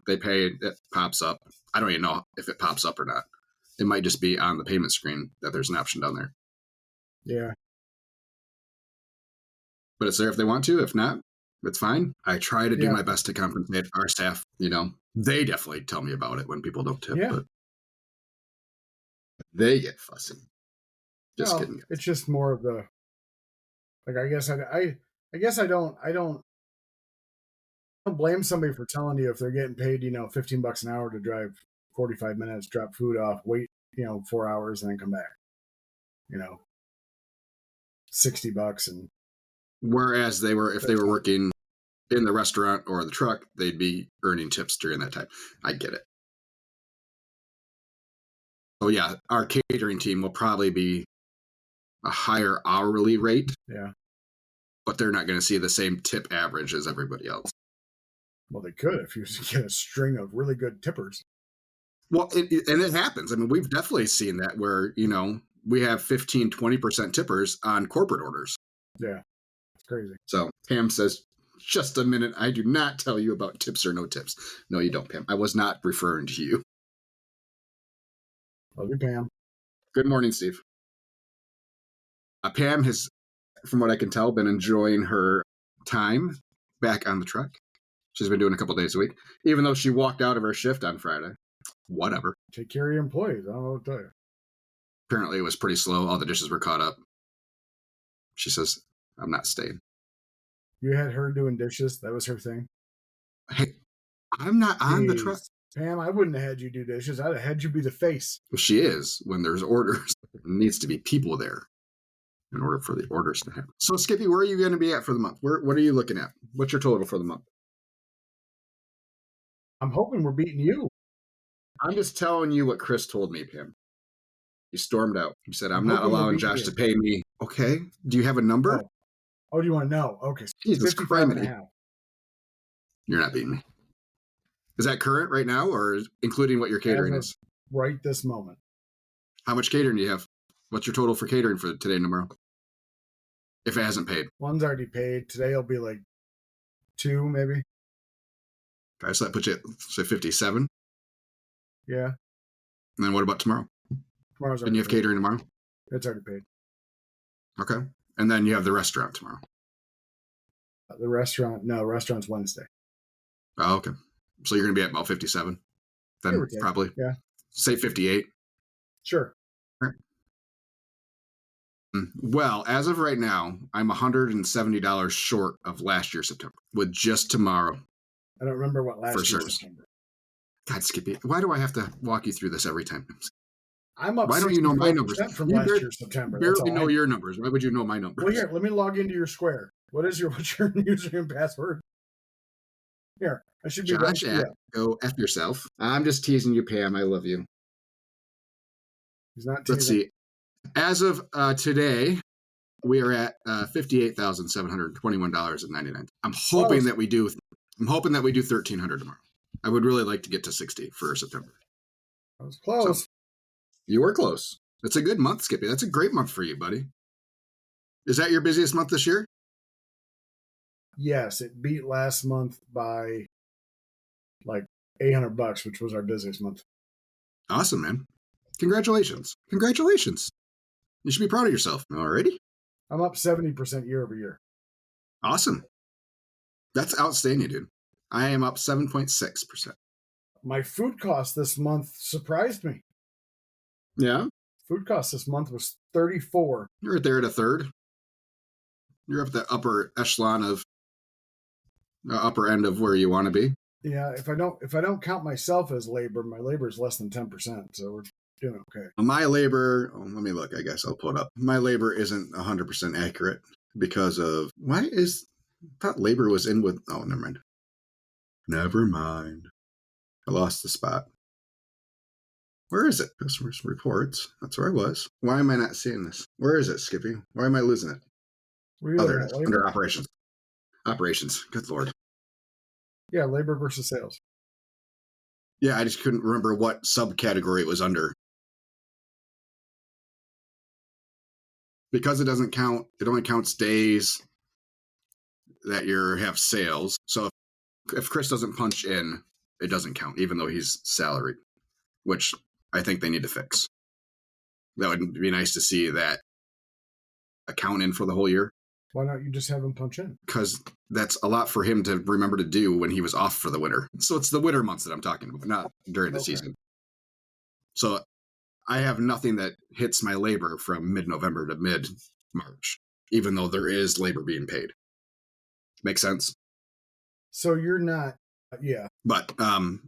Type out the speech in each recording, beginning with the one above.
they pay, it pops up. I don't even know if it pops up or not. It might just be on the payment screen that there's an option down there. Yeah. But it's there if they want to. If not, it's fine. I try to do my best to compensate our staff. They definitely tell me about it when people don't tip. Yeah. But they get fussy. Just kidding. It's just more of the, like, I guess I don't blame somebody for telling you if they're getting paid, $15 an hour to drive 45 minutes, drop food off, wait, 4 hours and then come back, $60 and. Whereas if they were working in the restaurant or the truck, they'd be earning tips during that time. I get it. So yeah, our catering team will probably be a higher hourly rate. Yeah. But they're not going to see the same tip average as everybody else. Well, they could if you get a string of really good tippers. Well, and it happens. I mean, we've definitely seen that where, we have 15, 20% tippers on corporate orders. Yeah, it's crazy. So Pam says, just a minute. I do not tell you about tips or no tips. No, you don't, Pam. I was not referring to you. Love you, Pam. Good morning, Steve. Pam has, from what I can tell, been enjoying her time back on the truck. She's been doing a couple days a week, even though she walked out of her shift on Friday. Whatever. Take care of your employees. I don't know what to tell you. Apparently, it was pretty slow. All the dishes were caught up. She says, I'm not staying. You had her doing dishes? That was her thing? Hey, I'm not on the truck. Pam, I wouldn't have had you do dishes. I'd have had you be the face. Well, she is when there's orders. There needs to be people there in order for the orders to happen. So, Skippy, where are you going to be at for the month? What are you looking at? What's your total for the month? I'm hoping we're beating you. I'm just telling you what Chris told me, Pam. He stormed out. He said, I'm not allowing Josh to pay me. Okay. Do you have a number? Oh, do you want to know? Okay. Jesus Christ. You're not beating me. Is that current right now or including what your catering is? Right this moment. How much catering do you have? What's your total for catering for today and tomorrow? If it hasn't paid. One's already paid. Today will be like 2 maybe. Okay, so that puts you at, say, 57. Yeah. And then what about tomorrow? Tomorrow's already And you have catering tomorrow? It's already paid. Okay. And then you have the restaurant tomorrow. The restaurant's Wednesday. Oh, okay. So you're going to be at about 57 then, probably. Yeah. Say 58. Sure. Right. Well, as of right now, I'm $170 short of last year's September with just tomorrow. I don't remember what last year's September. God, Skippy, why do I have to walk you through this every time? I'm up. Why don't you know my numbers from last year's September? Barely know your numbers. Why would you know my numbers? Well, here, let me log into your Square. What's your username and password? Here, I should be. Josh, go F yourself. I'm just teasing you, Pam. I love you. He's not teasing. Let's see. As of today, we are at $58,721.99. I'm hoping that we do. I'm hoping that we do $1,300 tomorrow. I would really like to get to 60 for September. That was close. So, you were close. That's a good month, Skippy. That's a great month for you, buddy. Is that your busiest month this year? Yes, it beat last month by like $800, which was our busiest month. Awesome, man. Congratulations. Congratulations. You should be proud of yourself. Alrighty. I'm up 70% year over year. Awesome. That's outstanding, dude. I am up 7.6%. My food cost this month surprised me. Yeah? Food cost this month was $34. You're right there at a third. You're up the upper echelon of upper end of where you want to be. Yeah, if I don't count myself as labor, my labor is less than 10%, so we're doing okay. My labor, let me look, I guess I'll pull it up. My labor isn't 100% accurate because of, I thought labor was in with, oh, never mind. Never mind. I lost the spot. Where is it? Customers reports. That's where I was. Why am I not seeing this? Where is it, Skippy? Why am I losing it? Oh, there it is. Under operations. Operations. Good Lord. Yeah, labor versus sales. Yeah, I just couldn't remember what subcategory it was under. Because it doesn't count, it only counts days that you have sales. So if Chris doesn't punch in it doesn't count, even though he's salaried, which I think they need to fix. That would be nice to see that account in for the whole year. Why don't you just have him punch in? Because that's a lot for him to remember to do when he was off for the winter. So it's the winter months that I'm talking about, not during the season. So I have nothing that hits my labor from mid-November to mid-March, even though there is labor being paid. Make sense? So you're not, yeah. But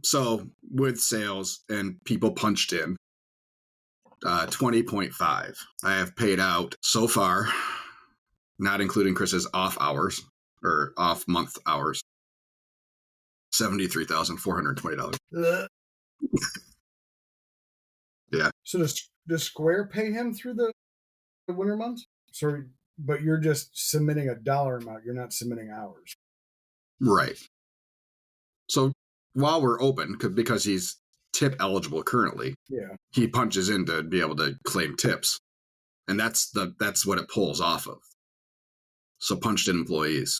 so with sales and people punched in, 20.5. I have paid out so far, not including Chris's off hours or off month hours, $73,420. Yeah. So does Square pay him through the winter months? Sorry, but you're just submitting a dollar amount. You're not submitting hours. Right. So while we're open, because he's tip eligible currently, yeah, he punches in to be able to claim tips, and that's what it pulls off of. So punched in employees.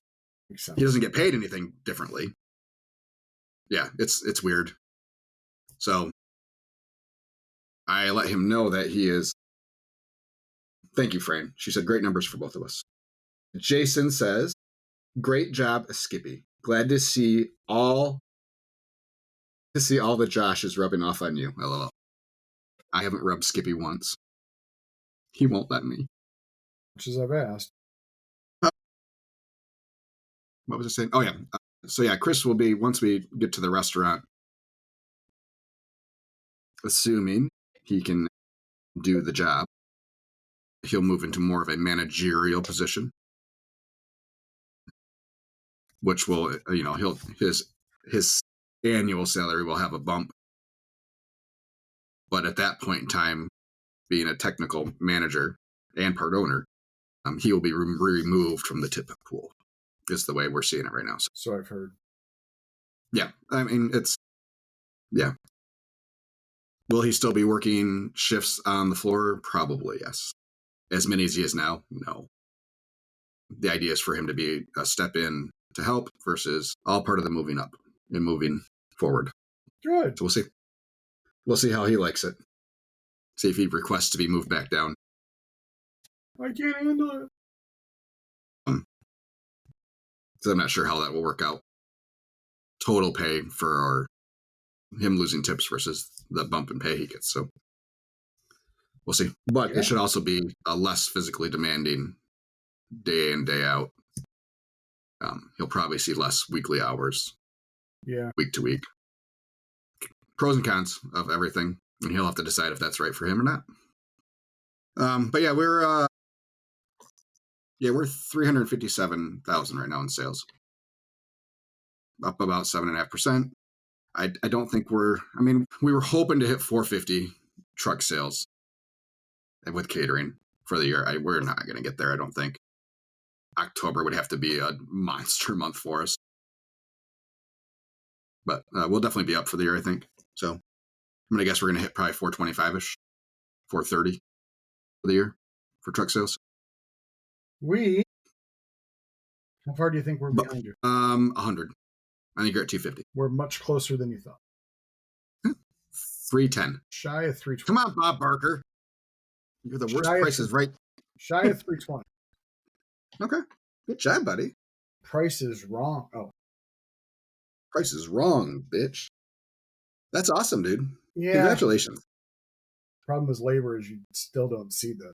He doesn't get paid anything differently. Yeah, it's weird. So I let him know that he is. Thank you, Fran. She said great numbers for both of us. Jason says, great job, Skippy. Glad to see all the Joshes rubbing off on you. LOL. I haven't rubbed Skippy once. He won't let me. Which is I've asked. What was I saying? Oh, yeah. So, yeah, Chris will be, once we get to the restaurant, assuming he can do the job, he'll move into more of a managerial position, which will, his annual salary will have a bump. But at that point in time, being a technical manager and part owner, he will be removed from the tip pool. Is the way we're seeing it right now. So I've heard. Yeah, I mean, yeah. Will he still be working shifts on the floor? Probably, yes. As many as he is now? No. The idea is for him to be a step in to help versus all part of the moving up and moving forward. Good. So we'll see. We'll see how he likes it. See if he requests to be moved back down. I can't handle it. So I'm not sure how that will work out. Total pay for him losing tips versus the bump in pay he gets. So we'll see. But it should also be a less physically demanding day in, day out. He'll probably see less weekly hours. Yeah. Week to week. Pros and cons of everything. And he'll have to decide if that's right for him or not. But yeah, we're 357,000 right now in sales. Up about 7.5%. I don't think we were hoping to hit 450 truck sales with catering for the year. We're not going to get there, I don't think. October would have to be a monster month for us. But we'll definitely be up for the year, I think. So I'm going to guess we're going to hit probably 425-ish, 430 for the year for truck sales. How far do you think we're behind you? 100. I think you're at 250. We're much closer than you thought. 310. Shy of 320. Come on, Bob Barker. You're the worst prices, right? Shy of 320. Okay. Good job, buddy. Price is wrong. Oh. Price is wrong, bitch. That's awesome, dude. Yeah. Congratulations. Problem with labor is you still don't see the.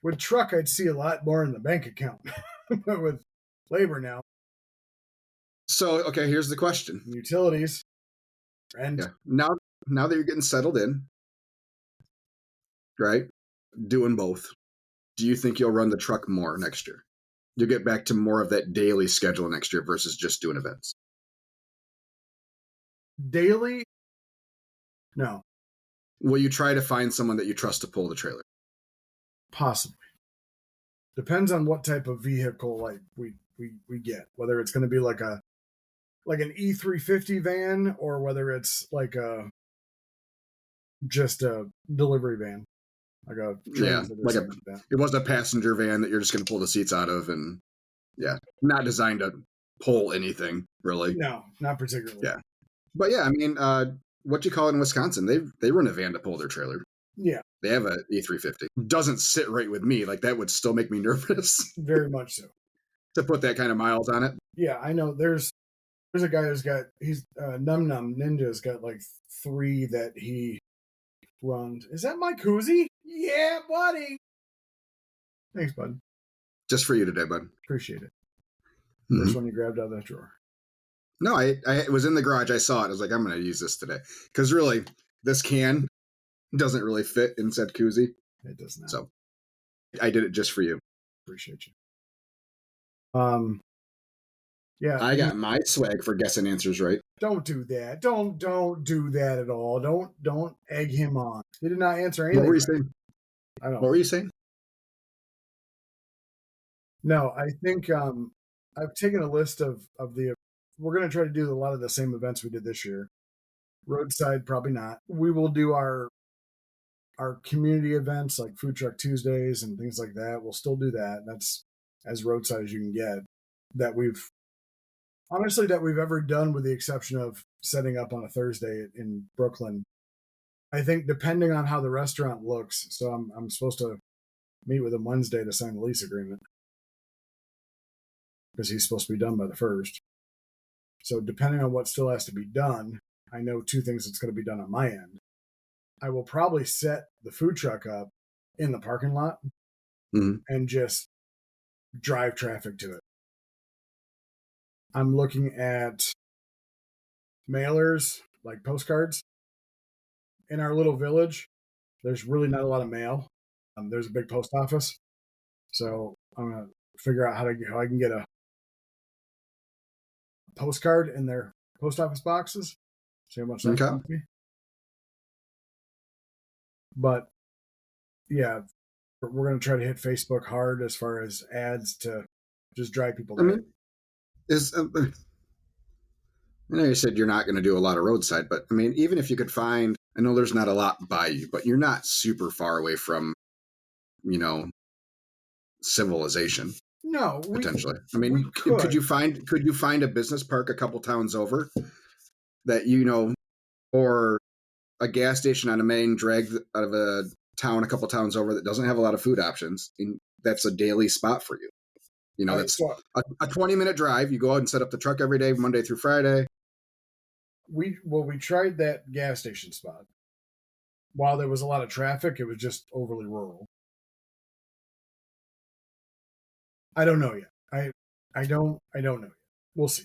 With truck, I'd see a lot more in the bank account. But with labor now. So, okay, here's the question. Utilities. And yeah. Now that you're getting settled in, right? Doing both. Do you think you'll run the truck more next year? You'll get back to more of that daily schedule next year versus just doing events? Daily? No. Will you try to find someone that you trust to pull the trailer? Possibly. Depends on what type of vehicle like we get. Whether it's going to be like an E350 van or whether it's like just a delivery van. Like a transit or something like that. It wasn't a passenger van that you're just going to pull the seats out of, and not designed to pull anything really. No, not particularly. Yeah, But yeah, I mean, what you call it in Wisconsin? They run a van to pull their trailer. Yeah, They have a E350. Doesn't sit right with me. Like that would still make me nervous very much so. to put that kind of miles on it. Yeah, I know. There's a guy who's got he's Num Num Ninja's got like three that he runs. Is that my koozie? Yeah, buddy. Thanks, bud. Just for you today, bud. Appreciate it. First Mm-hmm. one you grabbed out of that drawer. No, I was in the garage. I saw it. I was like, I'm going to use this today because really, this can doesn't really fit in said koozie. It does not. So I did it just for you. Appreciate you. Yeah. I got my swag for guessing answers right. Don't do that. Don't do that at all. Don't egg him on. He did not answer anything. What were you right. saying? I don't. What were you saying? No, I think I've taken a list of the. We're going to try to do a lot of the same events we did this year. Roadside, probably not. We will do our community events like Food Truck Tuesdays and things like that. We'll still do that. That's as roadside as you can get. That we've ever done, with the exception of setting up on a Thursday in Brooklyn. I think depending on how the restaurant looks. So I'm supposed to meet with him Wednesday to sign the lease agreement because he's supposed to be done by the 1st. So depending on what still has to be done, I know two things that's going to be done on my end. I will probably set the food truck up in the parking lot and just drive traffic to it. I'm looking at mailers, like postcards. In our little village, there's really not a lot of mail. There's a big post office. So I'm going to figure out how I can get a postcard in their post office boxes. See how much that costs me. But yeah, we're going to try to hit Facebook hard as far as ads to just drive people there. I mean, I know you said you're not going to do a lot of roadside, but I mean, even if you could find, I know there's not a lot by you, but you're not super far away from, civilization. No, potentially. I mean, could you find a business park a couple towns over that or a gas station on a main drag out of a town a couple towns over that doesn't have a lot of food options? And that's a daily spot for you. That's a 20-minute drive. You go out and set up the truck every day, Monday through Friday. We tried that gas station spot. While there was a lot of traffic, it was just overly rural. I don't know yet. I don't know yet. We'll see.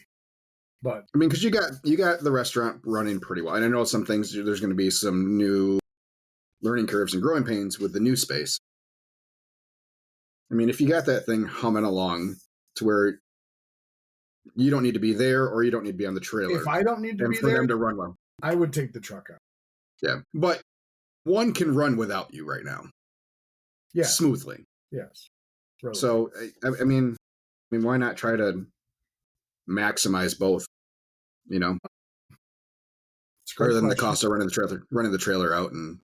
But I mean, because you got the restaurant running pretty well, and I know some things there's going to be some new learning curves and growing pains with the new space. I mean, if you got that thing humming along to where you don't need to be there or you don't need to be on the trailer. If I don't need to be for there, them to run well, I would take the truck out. Yeah, but one can run without you right now. Yeah, smoothly. Yes. Really. So I mean, why not try to maximize both? Other than the cost of running the trailer out and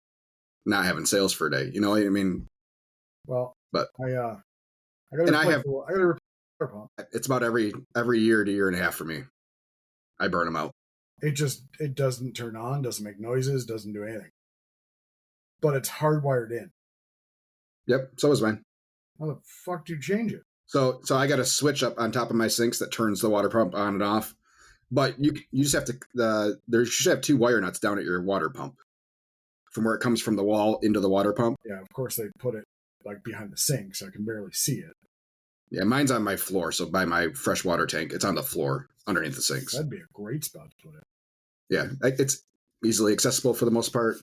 not having sales for a day. I mean. Well, but I got to replace the pump. It's about every year to year and a half for me. I burn them out. It doesn't turn on, doesn't make noises, doesn't do anything. But it's hardwired in. Yep, so is mine. How the fuck do you change it? So I got a switch up on top of my sinks that turns the water pump on and off. But you just have to. You should have 2 wire nuts down at your water pump, from where it comes from the wall into the water pump. Yeah, of course they put it like behind the sink, so I can barely see it. Yeah, mine's on my floor, so by my fresh water tank, it's on the floor underneath the sinks. That'd be a great spot to put it. Yeah, it's easily accessible for the most part.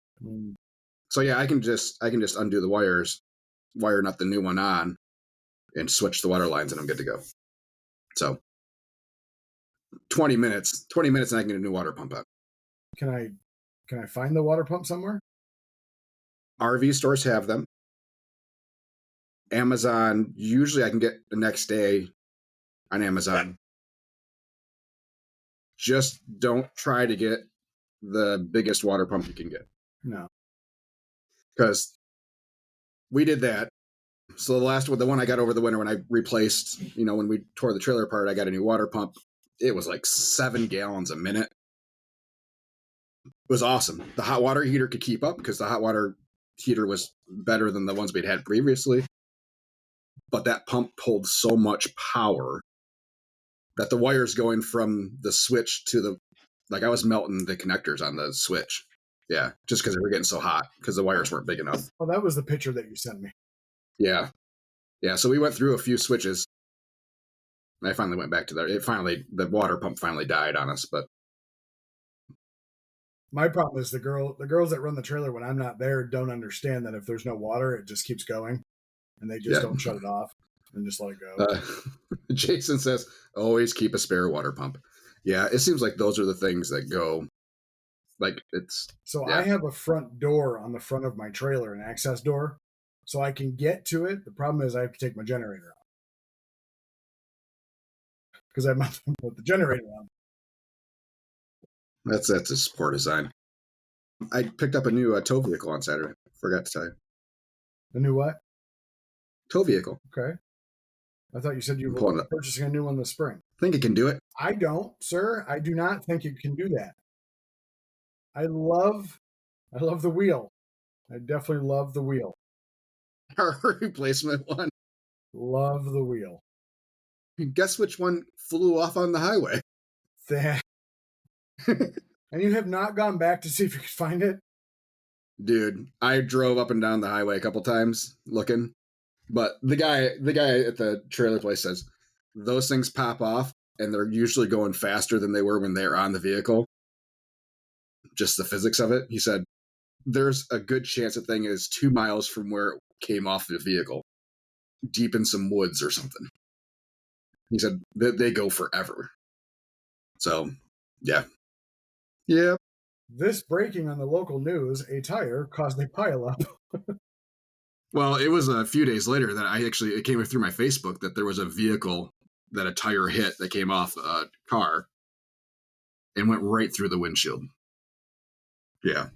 So yeah, I can just undo the wires, wire nut the new one on, and switch the water lines, and I'm good to go. So 20 minutes, and I can get a new water pump up. Can I find the water pump somewhere? RV stores have them. Amazon, usually I can get the next day on Amazon. Just don't try to get the biggest water pump you can get. No. Because we did that. So the one I got over the winter when I replaced, when we tore the trailer apart, I got a new water pump. It was like 7 gallons a minute. was awesome. The hot water heater could keep up because the hot water heater was better than the ones we'd had previously. But that pump pulled so much power that the wires going from the switch to the, like, I was melting the connectors on the switch. Yeah, just because they were getting so hot because the wires weren't big enough. Oh, that was the picture that you sent me. Yeah. Yeah. So we went through a few switches. I finally went back to the water pump finally died on us, but My problem is the girls that run the trailer when I'm not there don't understand that if there's no water, it just keeps going, and they just yeah. don't shut it off and just let it go. Jason says, always keep a spare water pump. Yeah, it seems like those are the things that go. Like it's So yeah. I have a front door on the front of my trailer, an access door, so I can get to it. The problem is I have to take my generator out because I have to put the generator on. That's a poor design. I picked up a new tow vehicle on Saturday. Forgot to tell you. The new what? Tow vehicle. Okay. I thought you said you I'm were pulling it up. purchasing a new one this spring. I think it can do it. I don't, sir. I do not think it can do that. I love the wheel. I definitely love the wheel. Our replacement one. Love the wheel. Guess which one flew off on the highway? That, and you have not gone back to see if you could find it? Dude, I drove up and down the highway a couple times looking, but the guy at the trailer place says those things pop off and they're usually going faster than they were when they were on the vehicle. Just the physics of it. He said there's a good chance the thing is 2 miles from where it came off the vehicle, deep in some woods or something. He said they go forever. So, yeah. Yeah. This breaking on the local news, a tire caused a pileup. Well, it was a few days later that it came through my Facebook that there was a vehicle that a tire hit that came off a car and went right through the windshield. Yeah.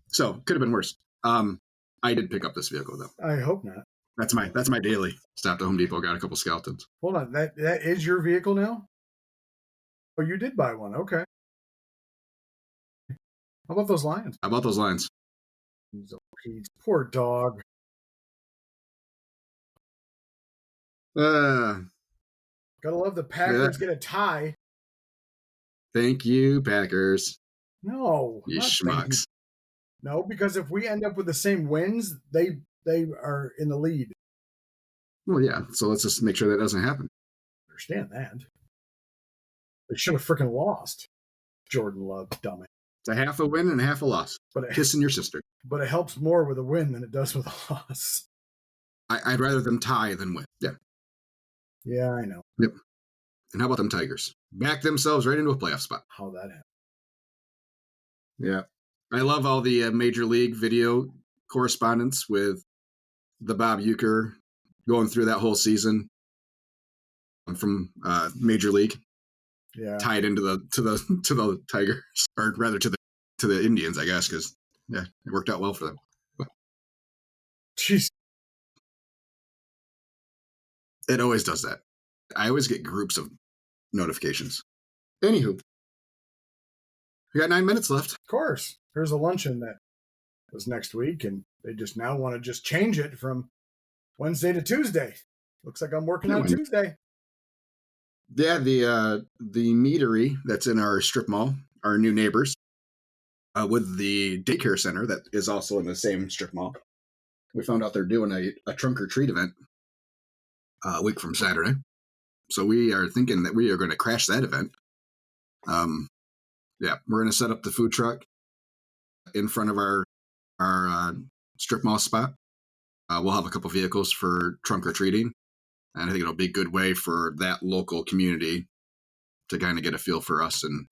So, could have been worse. I did pick up this vehicle though. I hope not. That's my daily. Stopped at Home Depot, got a couple skeletons. Hold on, that is your vehicle now? Oh, you did buy one. Okay. How about those lions? How about those lines? Poor dog. Uh, Gotta love the Packers get a tie. Thank you, Packers. No, You schmucks. No, because if we end up with the same wins, they are in the lead. Well, yeah. So let's just make sure that doesn't happen. Understand that. They should have freaking lost. Jordan Love, dummy. It's a half a win and a half a loss. But kissing your sister. But it helps more with a win than it does with a loss. I'd rather them tie than win. Yeah. Yeah, I know. Yep. And how about them Tigers? Back themselves right into a playoff spot. How that happened. Yeah. I love all the Major League video correspondence with the Bob Uecker going through that whole season from Major League. Yeah. Tied into the Tigers, or rather to the Indians, I guess, because yeah, it worked out well for them. But jeez. It always does that. I always get groups of notifications. Anywho, we got 9 minutes left. Of course. Here's a luncheon that was next week, and they just now want to just change it from Wednesday to Tuesday. Looks like I'm working on Tuesday. Yeah, the meadery that's in our strip mall, our new neighbors, with the daycare center that is also in the same strip mall. We found out they're doing a trunk or treat event a week from Saturday. So we are thinking that we are going to crash that event. Yeah, we're going to set up the food truck in front of our strip mall spot. We'll have a couple vehicles for trunk or treating. And I think it'll be a good way for that local community to kind of get a feel for us, and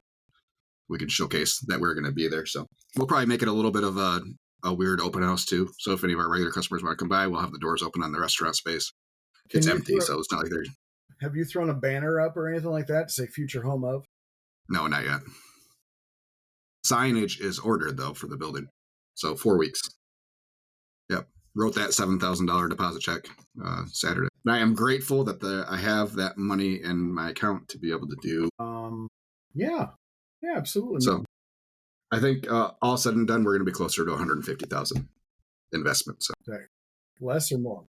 we can showcase that we're going to be there. So we'll probably make it a little bit of a weird open house too. So if any of our regular customers want to come by, we'll have the doors open on the restaurant space. It's empty, so it's not like they're... Have you thrown a banner up or anything like that to say future home of? No, not yet. Signage is ordered, though, for the building. So 4 weeks. Yep. Wrote that $7,000 deposit check Saturday. And I am grateful that I have that money in my account to be able to do. Yeah. Yeah, absolutely. So I think all said and done, we're going to be closer to 150,000 investment. So Right. Less or more?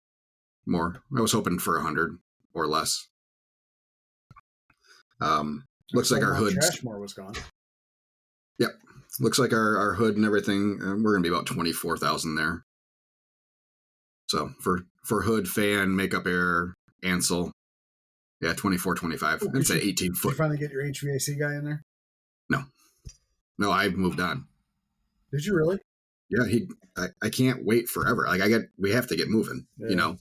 more. I was hoping for 100 or less. Looks like our Mount hoods. Trashmore was gone. Yep. Looks like our hood and everything. We're going to be about 24,000 there. So for hood, fan, makeup, air, Ansel, yeah, 24, 25. It's an 18 Did foot. you finally get your HVAC guy in there? No, I've moved on. Did you really? Yeah, I can't wait forever. Like we have to get moving, Yeah.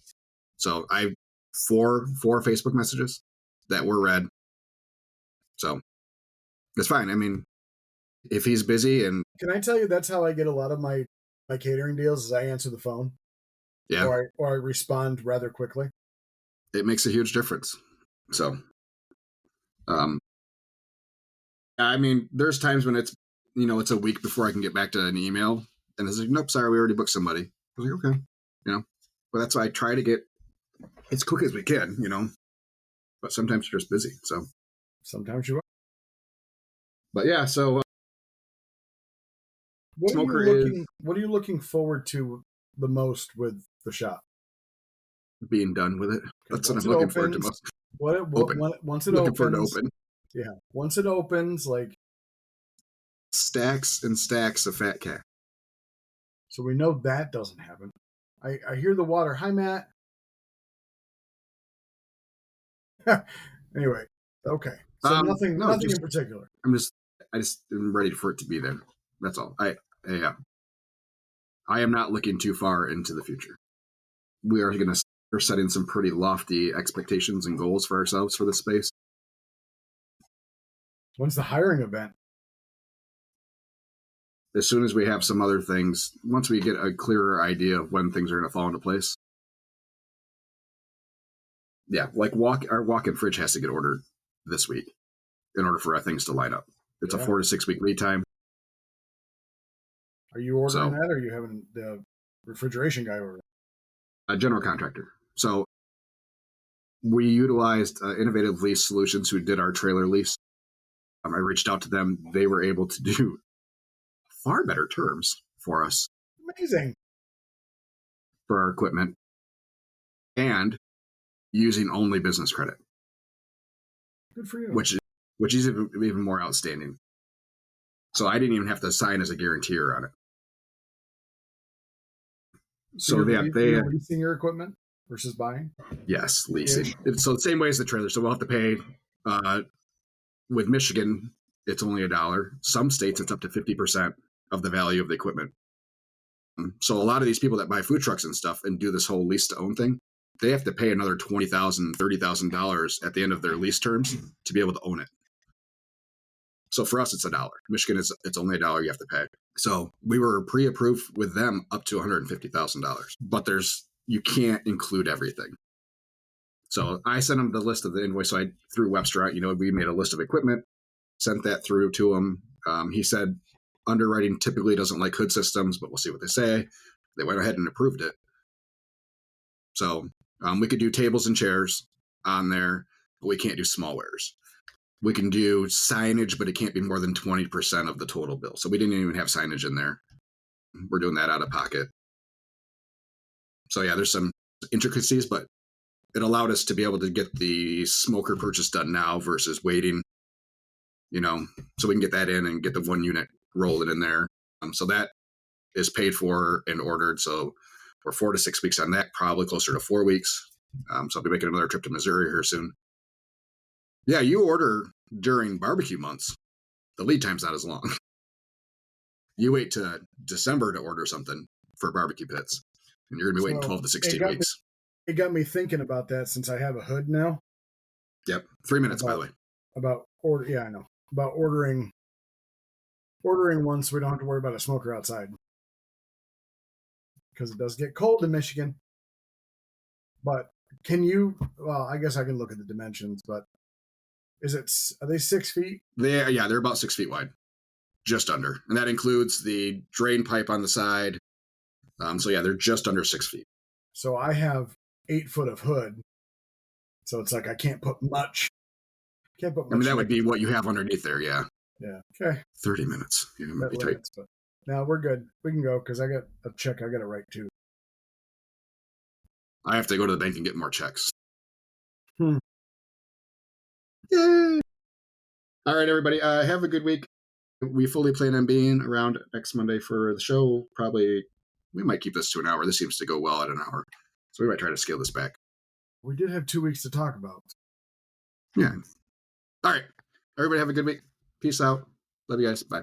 So I four Facebook messages that were read. So it's fine. I mean, if he's busy and Can I tell you that's how I get a lot of my catering deals is I answer the phone yeah, or I respond rather quickly. it makes a huge difference. So, I mean, there's times when it's it's a week before I can get back to an email, and it's like, nope, sorry, we already booked somebody. I was like, okay, but that's why I try to get as quick as we can, but sometimes you're just busy. So Sometimes you are. but yeah, so smoker is What are you looking forward to the most with the shop? being done with it. That's what I'm Once it looking forward to opens, most. Open. Once it Looking forward to opens, open. yeah. Once it opens, like Stacks and stacks of fat cat. so we know that doesn't happen. I hear the water. Hi, Matt. Anyway, okay. So nothing in particular. I just am ready for it to be there. That's all. I am not looking too far into the future. We're setting some pretty lofty expectations and goals for ourselves for this space. When's the hiring event? As soon as we have some other things, once we get a clearer idea of when things are going to fall into place. Yeah, like our walk-in fridge has to get ordered this week in order for our things to line up. It's a 4 to 6 week lead time. Are you ordering that, or are you having the refrigeration guy order? A general contractor. So we utilized Innovative Lease Solutions, who did our trailer lease. I reached out to them. They were able to do far better terms for us. Amazing. For our equipment and using only business credit. Good for you. Which is even more outstanding. So I didn't even have to sign as a guarantor on it. So you're leasing your equipment versus buying? Yes, leasing. So the same way as the trailer. So we'll have to pay. With Michigan, it's only $1. Some states, it's up to 50% of the value of the equipment. So a lot of these people that buy food trucks and stuff and do this whole lease to own thing, they have to pay another $20,000, $30,000 at the end of their lease terms to be able to own it. So for us, it's $1. Michigan, it's only $1 you have to pay. So we were pre-approved with them up to $150,000, but you can't include everything. So I sent them the list of the invoice. So through Webster, we made a list of equipment, sent that through to him. He said underwriting typically doesn't like hood systems, but we'll see what they say. They went ahead and approved it. So we could do tables and chairs on there, but we can't do smallwares. We can do signage, but it can't be more than 20% of the total bill. So we didn't even have signage in there. We're doing that out of pocket. So yeah, there's some intricacies, but it allowed us to be able to get the smoker purchase done now versus waiting, so we can get that in and get the one unit rolling in there. So that is paid for and ordered. So we're 4 to 6 weeks on that, probably closer to 4 weeks. So I'll be making another trip to Missouri here soon. Yeah, you order during barbecue months. The lead time's not as long. You wait to December to order something for barbecue pits, and you're going to be waiting 12 to 16 weeks. It got me thinking about that since I have a hood now. Yep. 3 minutes, by the way. I know. About ordering one so we don't have to worry about a smoker outside. Because it does get cold in Michigan. But I guess I can look at the dimensions, but are they 6 feet? They're about 6 feet wide. Just under. And that includes the drain pipe on the side. So yeah, they're just under 6 feet. So I have 8 foot of hood. So it's like I can't put much. That would be what you have underneath there, yeah. Yeah. Okay. 30 minutes. Yeah, it might That be tight. limits, but now we're good. We can go because I got a check I got to write too. I have to go to the bank and get more checks. Hmm. Yay! All right, everybody. Have a good week. We fully plan on being around next Monday for the show. Probably, we might keep this to an hour. This seems to go well at an hour. So we might try to scale this back. We did have 2 weeks to talk about. Yeah. All right. Everybody have a good week. Peace out. Love you guys. Bye.